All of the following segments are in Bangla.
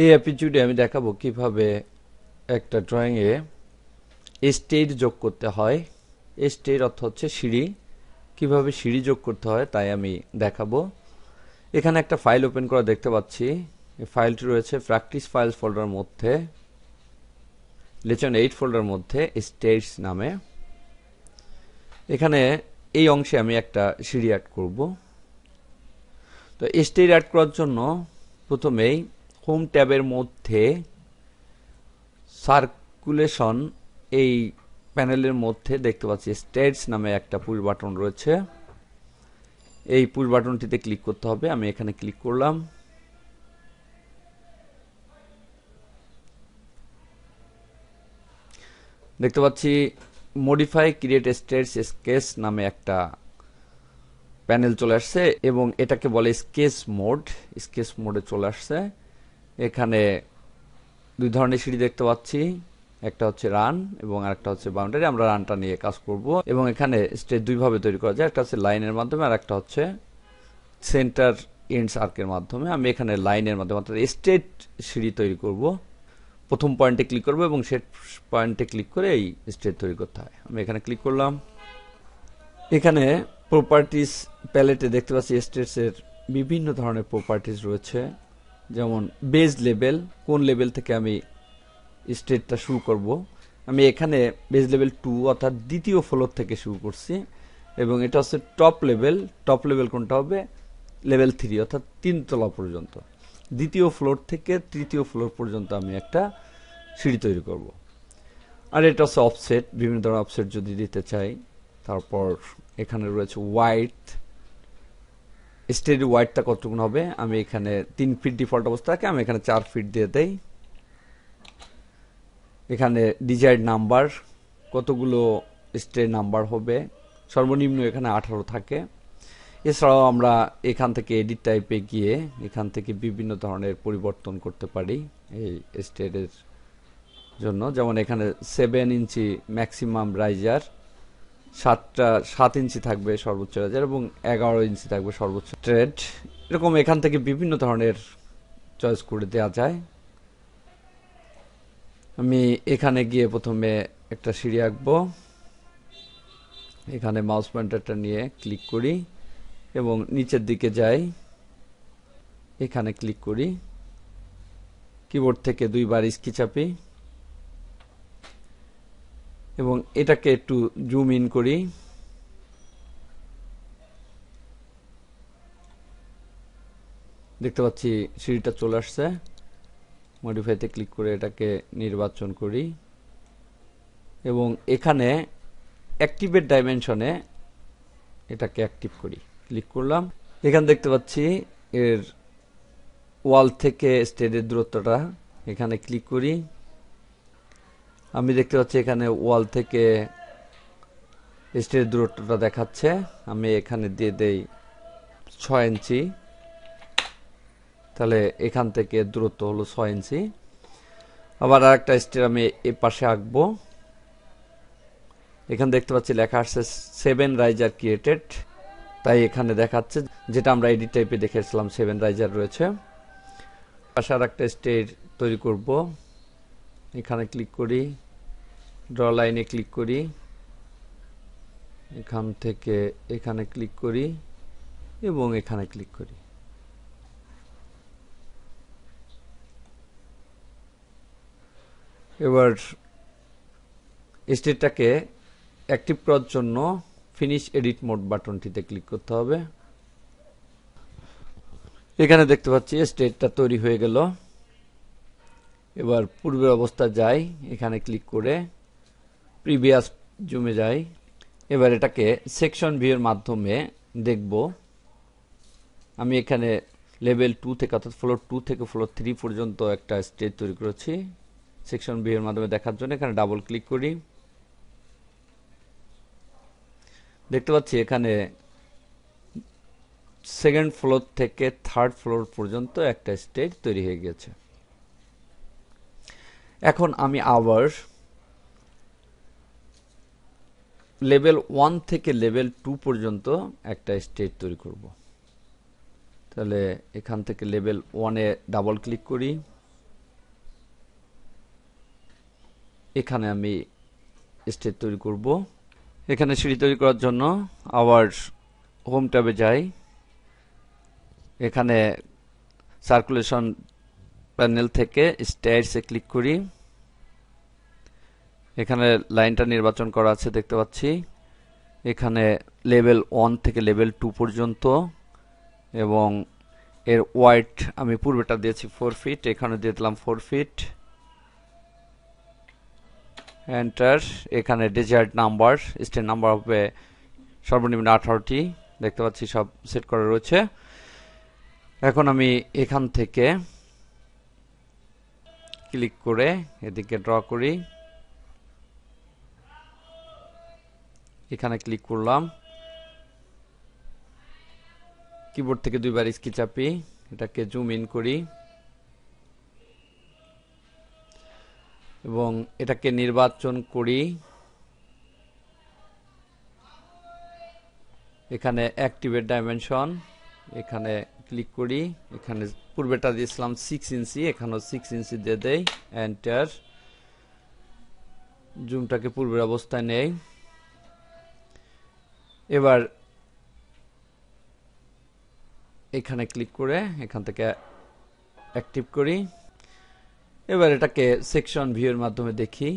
এই এপিসোডে আমি দেখাবো কিভাবে একটা ড্রয়িং এ স্টেজ যোগ করতে হয়। স্টেজ অর্থ হচ্ছে সিঁড়ি, কিভাবে সিঁড়ি যোগ করতে হয় তাই আমি দেখাবো। এখানে একটা ফাইল ওপেন করা দেখতে পাচ্ছি। এই ফাইলটি রয়েছে প্র্যাকটিস ফাইলস ফোল্ডার মধ্যে, লেসন 8 ফোল্ডার মধ্যে স্টেজ নামে। এখানে এই অংশে আমি একটা সিঁড়ি অ্যাড করব। তো স্টেজ অ্যাড করার জন্য প্রথমেই হোম ট্যাবের মধ্যে সার্কুলেশন এই প্যানেলের মধ্যে দেখতে পাচ্ছি স্টেজ নামে একটা পুশ বাটন রয়েছে। এই পুশ বাটনটিতে ক্লিক করতে হবে। আমি এখানে ক্লিক করলাম। দেখতে পাচ্ছি মডিফাই ক্রিয়েট স্টেজ স্কেচ নামে একটা প্যানেল চলে আসছে এবং এটাকে বলে স্কেচ মোড। স্কেচ মোডে চলে আসছে। এখানে দুই ধরনের সিঁড়ি দেখতে পাচ্ছি, একটা হচ্ছে রান এবং আরেকটা হচ্ছে বাউন্ডারি। আমরা রানটা নিয়ে কাজ করব এবং এখানে স্টেজ দুই ভাবে তৈরি করা যায়, একটা হচ্ছে লাইনের মাধ্যমে আর একটা হচ্ছে সেন্টার এন্ডস আর্কের মাধ্যমে। আমি এখানে লাইনের মাধ্যমে অর্থাৎ স্ট্রেট সিঁড়ি তৈরি করব। প্রথম পয়েন্টে ক্লিক করব এবং শেষ পয়েন্টে ক্লিক করে এই স্ট্রেট তৈরি করতে হয়। আমি এখানে ক্লিক করলাম। এখানে প্রপার্টিস প্যালেটে দেখতে পাচ্ছি স্ট্রেটসের বিভিন্ন ধরনের প্রপার্টিস রয়েছে, যেমন বেজ লেভেল, কোন লেভেল থেকে আমি স্টেজটা শুরু করব। আমি এখানে বেজ লেভেল 2 অর্থাৎ দ্বিতীয় ফ্লোর থেকে শুরু করছি এবং এটা হচ্ছে টপ লেভেল। টপ লেভেল কোনটা হবে? লেভেল 3 অর্থাৎ 3 তলা পর্যন্ত। দ্বিতীয় ফ্লোর থেকে তৃতীয় ফ্লোর পর্যন্ত আমি একটা সিঁড়ি তৈরি করব। আর এটা হচ্ছে অফসেট, বিভিন্ন ধরনের অফসেট যদি দিতে চাই। তারপর এখানে রয়েছে ওয়াইড, স্টেজ ওয়াইডটা কতটুকু হবে। আমি এখানে 3 ফিট ডিফল্ট অবস্থা থাকে, আমি এখানে 4 ফিট দিয়ে দেই। এখানে ডিজায়ার্ড নাম্বার, কতগুলো স্টেজ নাম্বার হবে, সর্বনিম্ন এখানে 18 থাকে। এছাড়াও আমরা এখান থেকে এডিট টাইপে গিয়ে এখান থেকে বিভিন্ন ধরনের পরিবর্তন করতে পারি এই স্টেজের জন্য। যেমন এখানে 7 ইঞ্চি ম্যাক্সিমাম রাইজার, 7 ইঞ্চি থাকবে সর্বোচ্চ রাইজার এবং 11 ইঞ্চি থাকবে সর্বোচ্চ ট্রেড। এরকম এখান থেকে বিভিন্ন ধরনের চয়েস করে দেওয়া যায়। আমি এখানে গিয়ে প্রথমে একটা সিঁড়ি আঁকবো। এখানে মাউস পয়েন্টারটা নিয়ে ক্লিক করি এবং নিচের দিকে যাই। এখানে ক্লিক করি, কিবোর্ড থেকে 2 বার স্কি চাপি এবং এটাকে একটু জুম ইন করি। দেখতে পাচ্ছি সিঁড়িটা চলে আসছে। মডিফাইতে ক্লিক করে এটাকে নির্বাচন করি এবং এখানে অ্যাক্টিভেট ডাইমেনশনে এটাকে অ্যাক্টিভ করি। ক্লিক করলাম। এখানে দেখতে পাচ্ছি এর ওয়াল থেকে স্টেজের দূরত্বটা। এখানে ক্লিক করি। আমি দেখতে পাচ্ছি এখানে ওয়াল থেকে স্টেজের দূরত্বটা দেখাচ্ছে। আমি এখানে দিয়ে দেই 6 ইঞ্চি। তাহলে এখান থেকে দূরত্ব হলো 6 ইঞ্চি। আবার আরেকটা স্টেজ আমি এ পাশে আঁকবো। এখানে দেখতে পাচ্ছি লেখা আসছে 7 রাইজার ক্রিয়েটেড, তাই এখানে দেখাচ্ছে যেটা আমরা এডিট টাইপে দেখেছিলাম 7 রাইজার রয়েছে। পাশে আর একটা স্টেজ তৈরি করব। এখানে ক্লিক করি, ড্র লাইনে ক্লিক করি, এখান থেকে এখানে ক্লিক করি এবং এখানে ক্লিক করি। এবার স্টেজটাকে অ্যাক্টিভ করার জন্য ফিনিশ এডিট মোড বাটনটিতে ক্লিক করতে হবে। এখানে দেখতে পাচ্ছি স্টেজটা তৈরি হয়ে গেল। এবার পূর্বের অবস্থা যাই, এখানে ক্লিক করে প্রিভিয়াস জুমে যাই। এবার এটাকে সেকশন ভিউ এর মাধ্যমে দেখব। আমি এখানে লেভেল 2 থেকে অর্থাৎ ফ্লোর 2 থেকে ফ্লোর 3 পর্যন্ত একটা স্টেজ তৈরি করেছি। সেকশন ভিউ এর মাধ্যমে দেখার জন্য এখানে ডাবল ক্লিক করি। দেখতে পাচ্ছি এখানে সেকেন্ড ফ্লোর থেকে থার্ড ফ্লোর পর্যন্ত একটা স্টেজ তৈরি হয়ে গেছে। এখন আমি আবার লেভেল 1 থেকে লেভেল 2 পর্যন্ত একটা স্টেজ তৈরি করব। তাহলে এখান থেকে লেভেল 1 এ ডাবল ক্লিক করি, এখানে আমি স্টেজ তৈরি করব। এখানে সিঁড়ি তৈরি করার জন্য আবার হোম ট্যাবে যাই, এখানে সার্কুলেশন প্যানেল থেকে স্টেয়ারসে ক্লিক করি। এখানে লাইনটা নির্বাচন করা আছে দেখতে পাচ্ছি। এখানে লেভেল 1 থেকে লেভেল 2 পর্যন্ত, এবং এর ওয়াইড আমি পূর্বেটা দিয়েছি 4 ফিট, এখানে দিয়ে দিলাম 4 ফিট। এন্টার। এখানে ডিজায়ার্ড নাম্বার, স্টেয়ার নাম্বার হবে সর্বনিম্ন 18টি, দেখতে পাচ্ছি সব সেট করা রয়েছে। এখন আমি এখান থেকে ক্লিক করে এদিকে ড্র করি। এখানে ক্লিক করলাম, কিবোর্ড থেকে দুইবার স্কি চাপি, এটাকে জুম ইন করি এবং এটাকে নির্বাচন করি। এখানে অ্যাক্টিভেট ডাইমেনশন, এখানে ক্লিক করি। এখানে পূর্বেটা দিয়েছিলাম 6 ইঞ্চি, এখানেও 6 ইঞ্চি দিয়ে দেই। এন্টার। জুমটাকে পূর্বের অবস্থায় নেই। এবার এখানে ক্লিক করে এখান থেকে অ্যাক্টিভ করি। এবার এটাকে সেকশন ভিউর মাধ্যমে দেখি।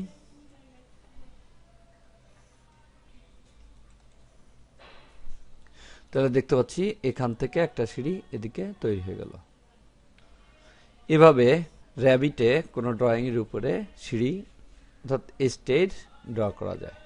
তাহলে দেখতে পাচ্ছি এখান থেকে একটা সিঁড়ি এদিকে তৈরি হয়ে গেল। এভাবে র্যাবিটে কোনো ড্রয়িং এর উপরে সিঁড়ি অর্থাৎ স্টেজ ড্র করা যায়।